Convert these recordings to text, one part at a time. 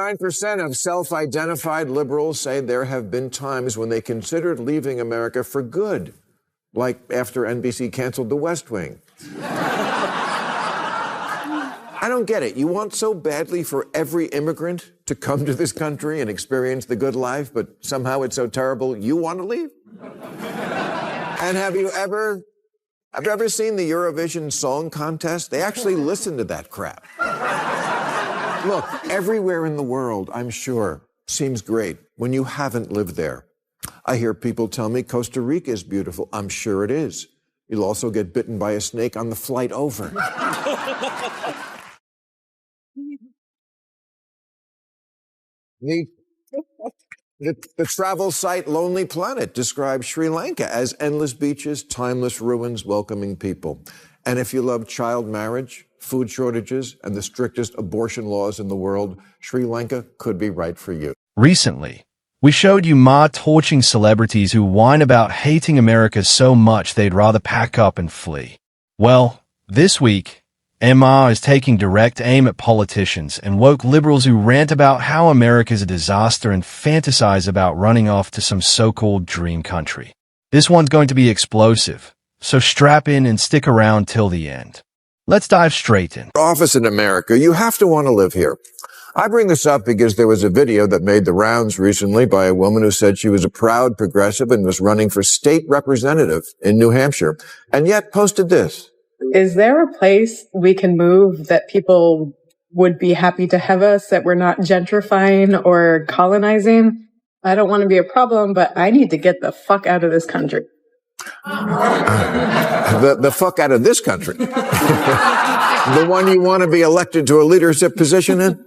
9% of self-identified liberals say there have been times when they considered leaving America for good, like after NBC canceled The West Wing. I don't get it. You want so badly for every immigrant to come to this country and experience the good life, but somehow it's so terrible you want to leave? And have you ever seen the Eurovision Song Contest? They actually listen to that crap. Look, everywhere in the world, I'm sure, seems great when you haven't lived there. I hear people tell me Costa Rica is beautiful. I'm sure it is. You'll also get bitten by a snake on the flight over. The travel site Lonely Planet describes Sri Lanka as endless beaches, timeless ruins, welcoming people. And if you love child marriage, food shortages, and the strictest abortion laws in the world, Sri Lanka could be right for you. Recently, we showed you Maher torching celebrities who whine about hating America so much they'd rather pack up and flee. Well, this week, Maher is taking direct aim at politicians and woke liberals who rant about how America's a disaster and fantasize about running off to some so-called dream country. This one's going to be explosive, so strap in and stick around till the end. Let's dive straight in. Office in America, you have to want to live here. I bring this up because there was a video that made the rounds recently by a woman who said she was a proud progressive and was running for state representative in New Hampshire, and yet posted this. Is there a place we can move that people would be happy to have us, that we're not gentrifying or colonizing? I don't want to be a problem, but I need to get the fuck out of this country. The fuck out of this country? The one you want to be elected to a leadership position in?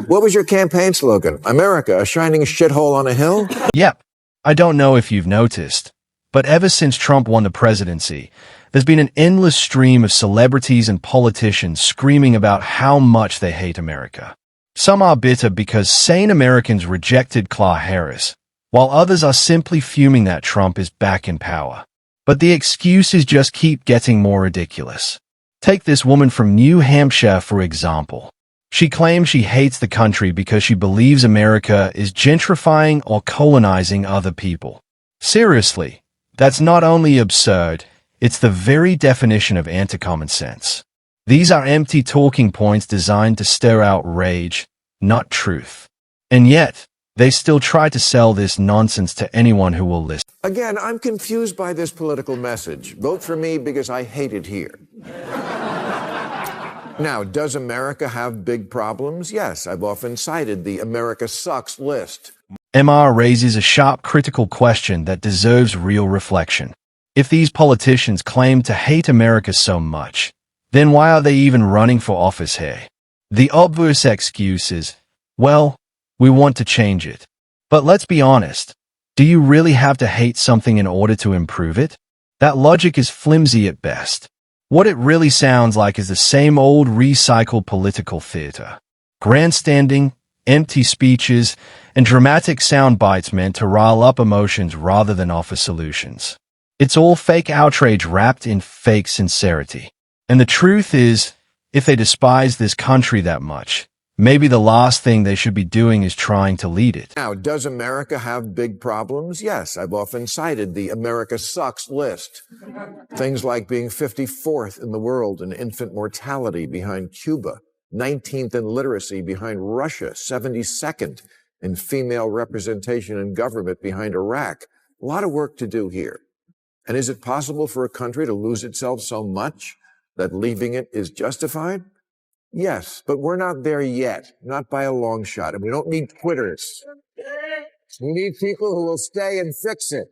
What was your campaign slogan? America, a shining shithole on a hill? Yep. I don't know if you've noticed, but ever since Trump won the presidency, there's been an endless stream of celebrities and politicians screaming about how much they hate America. Some are bitter because sane Americans rejected Kamala Harris, while others are simply fuming that Trump is back in power. But the excuses just keep getting more ridiculous. Take this woman from New Hampshire, for example. She claims she hates the country because she believes America is gentrifying or colonizing other people. Seriously, that's not only absurd, it's the very definition of anti-common sense. These are empty talking points designed to stir outrage, not truth. And yet, they still try to sell this nonsense to anyone who will listen. Again, I'm confused by this political message. Vote for me because I hate it here. Now, does America have big problems? Yes, I've often cited the America Sucks list. Maher raises a sharp critical question that deserves real reflection. If these politicians claim to hate America so much, then why are they even running for office here? The obvious excuse is, well, we want to change it. But let's be honest, do you really have to hate something in order to improve it? That logic is flimsy at best. What it really sounds like is the same old recycled political theater. Grandstanding, empty speeches, and dramatic sound bites meant to rile up emotions rather than offer solutions. It's all fake outrage wrapped in fake sincerity. And the truth is, if they despise this country that much, maybe the last thing they should be doing is trying to lead it. Now, does America have big problems? Yes, I've often cited the America Sucks list. Things like being 54th in the world in infant mortality behind Cuba, 19th in literacy behind Russia, 72nd in female representation in government behind Iraq. A lot of work to do here. And is it possible for a country to lose itself so much that leaving it is justified? Yes, but we're not there yet, not by a long shot. And we don't need quitters. We need people who will stay and fix it.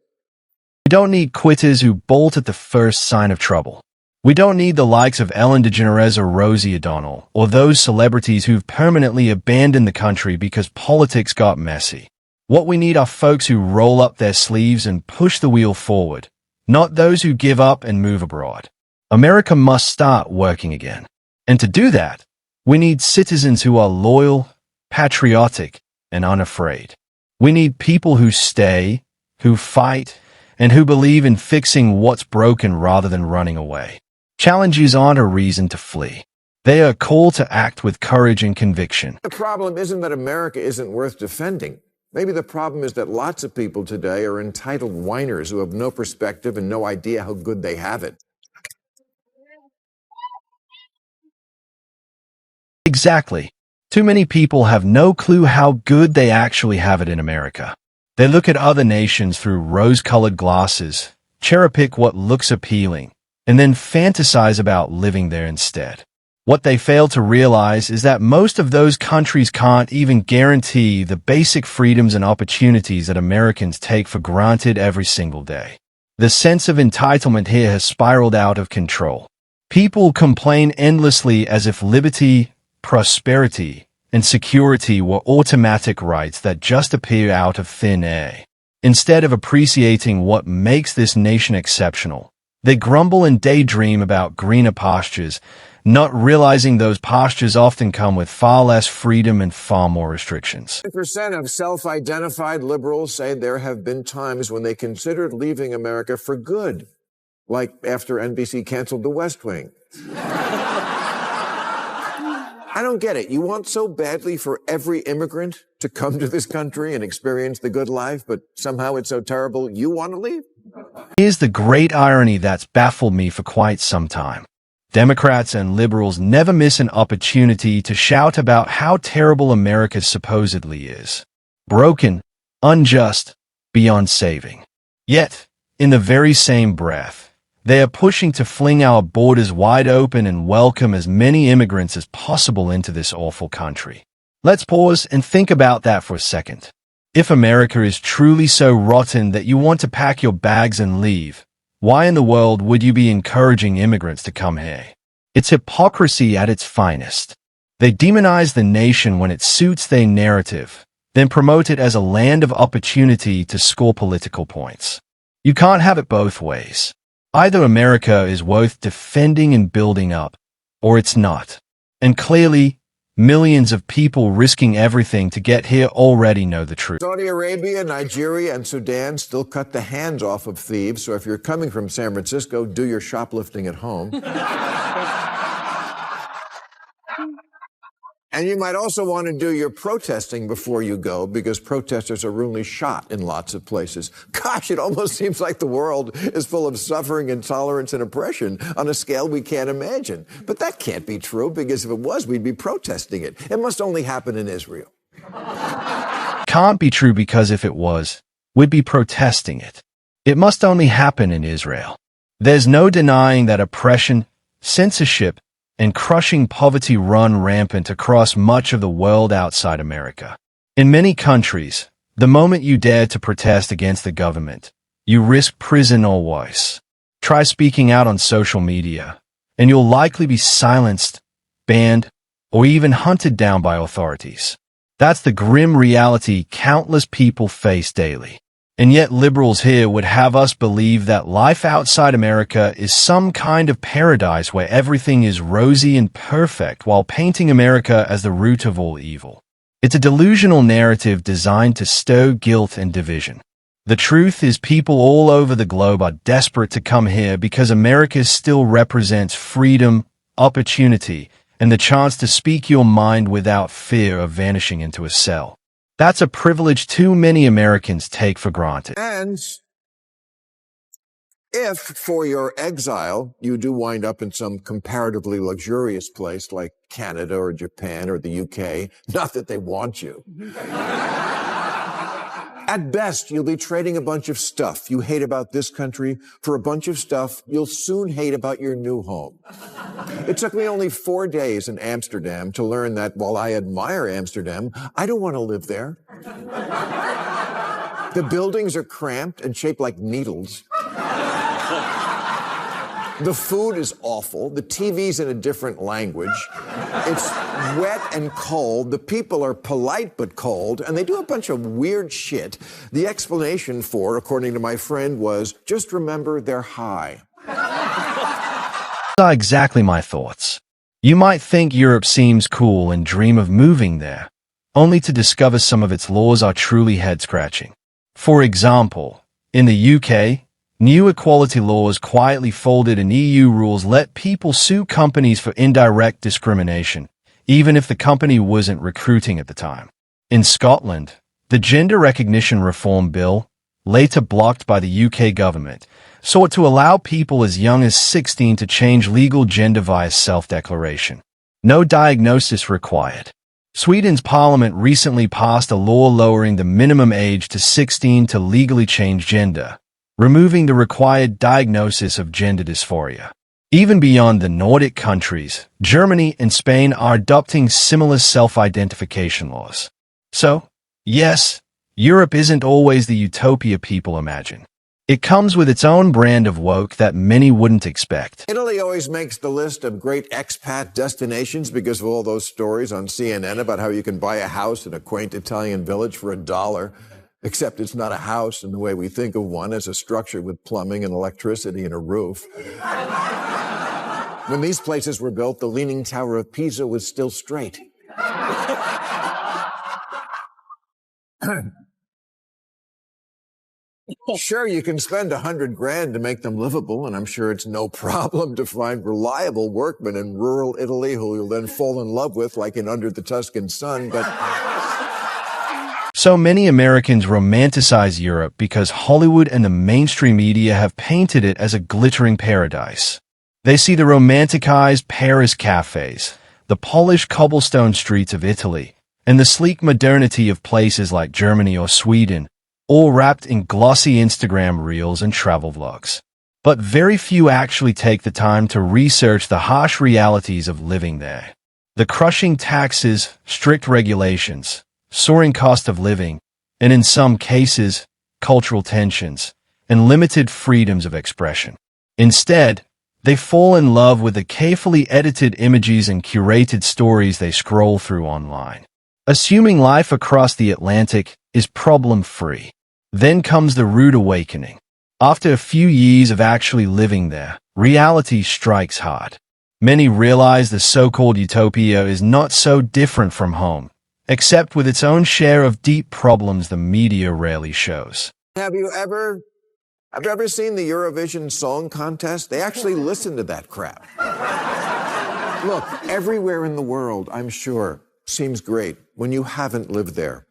We don't need quitters who bolt at the first sign of trouble. We don't need the likes of Ellen DeGeneres or Rosie O'Donnell, or those celebrities who've permanently abandoned the country because politics got messy. What we need are folks who roll up their sleeves and push the wheel forward, not those who give up and move abroad. America must start working again. And to do that, we need citizens who are loyal, patriotic, and unafraid. We need people who stay, who fight, and who believe in fixing what's broken rather than running away. Challenges aren't a reason to flee. They are called to act with courage and conviction. The problem isn't that America isn't worth defending. Maybe the problem is that lots of people today are entitled whiners who have no perspective and no idea how good they have it. Exactly. Too many people have no clue how good they actually have it in America. They look at other nations through rose-colored glasses, cherry-pick what looks appealing, and then fantasize about living there instead. What they fail to realize is that most of those countries can't even guarantee the basic freedoms and opportunities that Americans take for granted every single day. The sense of entitlement here has spiraled out of control. People complain endlessly as if liberty, prosperity, and security were automatic rights that just appear out of thin air. Instead of appreciating what makes this nation exceptional, they grumble and daydream about greener pastures, not realizing those pastures often come with far less freedom and far more restrictions. 10% of self-identified liberals say there have been times when they considered leaving America for good, like after NBC canceled The West Wing. I don't get it. You want so badly for every immigrant to come to this country and experience the good life, but somehow it's so terrible you want to leave? Here's the great irony that's baffled me for quite some time. Democrats and liberals never miss an opportunity to shout about how terrible America supposedly is. Broken, unjust, beyond saving. Yet, in the very same breath, they are pushing to fling our borders wide open and welcome as many immigrants as possible into this awful country. Let's pause and think about that for a second. If America is truly so rotten that you want to pack your bags and leave, why in the world would you be encouraging immigrants to come here? It's hypocrisy at its finest. They demonize the nation when it suits their narrative, then promote it as a land of opportunity to score political points. You can't have it both ways. Either America is worth defending and building up, or it's not. And clearly, millions of people risking everything to get here already know the truth. Saudi Arabia, Nigeria, and Sudan still cut the hands off of thieves, so if you're coming from San Francisco, do your shoplifting at home. And you might also want to do your protesting before you go, because protesters are routinely shot in lots of places. Gosh, it almost seems like the world is full of suffering, intolerance, and oppression on a scale we can't imagine. But that can't be true, because if it was, we'd be protesting it. It must only happen in Israel. Can't be true because if it was, we'd be protesting it. It must only happen in Israel. There's no denying that oppression, censorship, and crushing poverty run rampant across much of the world outside America. In many countries, the moment you dare to protest against the government, you risk prison or worse. Try speaking out on social media, and you'll likely be silenced, banned, or even hunted down by authorities. That's the grim reality countless people face daily. And yet liberals here would have us believe that life outside America is some kind of paradise where everything is rosy and perfect, while painting America as the root of all evil. It's a delusional narrative designed to stow guilt and division. The truth is people all over the globe are desperate to come here because America still represents freedom, opportunity, and the chance to speak your mind without fear of vanishing into a cell. That's a privilege too many Americans take for granted. And if, for your exile, you do wind up in some comparatively luxurious place like Canada or Japan or the UK, not that they want you. At best, you'll be trading a bunch of stuff you hate about this country for a bunch of stuff you'll soon hate about your new home. It took me only 4 days in Amsterdam to learn that while I admire Amsterdam, I don't want to live there. The buildings are cramped and shaped like needles. The food is awful. The TV's in a different language. It's wet and cold. The people are polite but cold, and they do a bunch of weird shit. The explanation for, according to my friend, was just remember they're high. Those are exactly my thoughts. You might think Europe seems cool and dream of moving there, only to discover some of its laws are truly head-scratching. For example, in the UK, New equality laws quietly folded and EU rules let people sue companies for indirect discrimination, even if the company wasn't recruiting at the time. In Scotland, the Gender Recognition Reform Bill, later blocked by the UK government, sought to allow people as young as 16 to change legal gender via self-declaration. No diagnosis required. Sweden's parliament recently passed a law lowering the minimum age to 16 to legally change gender, removing the required diagnosis of gender dysphoria. Even beyond the Nordic countries, Germany and Spain are adopting similar self-identification laws. So, yes, Europe isn't always the utopia people imagine. It comes with its own brand of woke that many wouldn't expect. Italy always makes the list of great expat destinations because of all those stories on CNN about how you can buy a house in a quaint Italian village for $1, except it's not a house in the way we think of one, as a structure with plumbing and electricity and a roof. When these places were built, the Leaning Tower of Pisa was still straight. Sure, you can spend $100,000 to make them livable, and I'm sure it's no problem to find reliable workmen in rural Italy who you'll then fall in love with, like in Under the Tuscan Sun, but... So many Americans romanticize Europe because Hollywood and the mainstream media have painted it as a glittering paradise. They see the romanticized Paris cafes, the polished cobblestone streets of Italy, and the sleek modernity of places like Germany or Sweden, all wrapped in glossy Instagram reels and travel vlogs. But very few actually take the time to research the harsh realities of living there. The crushing taxes, strict regulations, soaring cost of living, and in some cases, cultural tensions, and limited freedoms of expression. Instead, they fall in love with the carefully edited images and curated stories they scroll through online, assuming life across the Atlantic is problem-free. Then comes the rude awakening. After a few years of actually living there, reality strikes hard. Many realize the so-called utopia is not so different from home, except with its own share of deep problems the media rarely shows. Have you ever seen the Eurovision Song Contest? They actually listen to that crap. Look, everywhere in the world, I'm sure, seems great when you haven't lived there.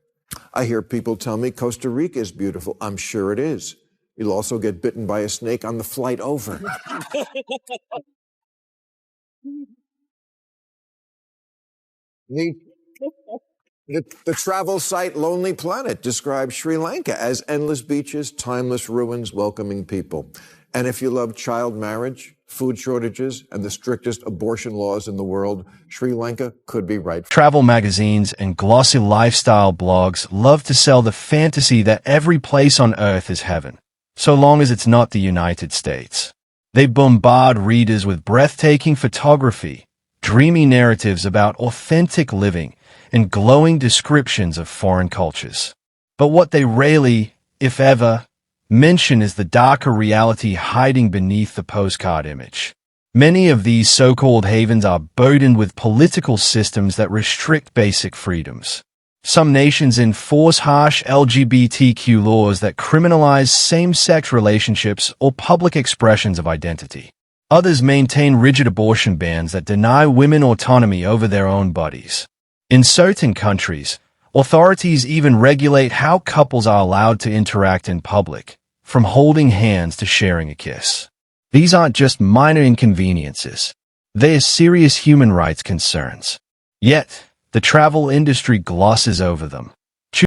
I hear people tell me Costa Rica is beautiful. I'm sure it is. You'll also get bitten by a snake on the flight over. The travel site Lonely Planet describes Sri Lanka as endless beaches, timeless ruins, welcoming people. And if you love child marriage, food shortages, and the strictest abortion laws in the world, Sri Lanka could be right. Travel magazines and glossy lifestyle blogs love to sell the fantasy that every place on Earth is heaven, so long as it's not the United States. They bombard readers with breathtaking photography, dreamy narratives about authentic living, and glowing descriptions of foreign cultures. But what they rarely, if ever, mention is the darker reality hiding beneath the postcard image. Many of these so-called havens are burdened with political systems that restrict basic freedoms. Some nations enforce harsh LGBTQ laws that criminalize same-sex relationships or public expressions of identity. Others maintain rigid abortion bans that deny women autonomy over their own bodies. In certain countries, authorities even regulate how couples are allowed to interact in public, from holding hands to sharing a kiss. These aren't just minor inconveniences. They are serious human rights concerns. Yet, the travel industry glosses over them.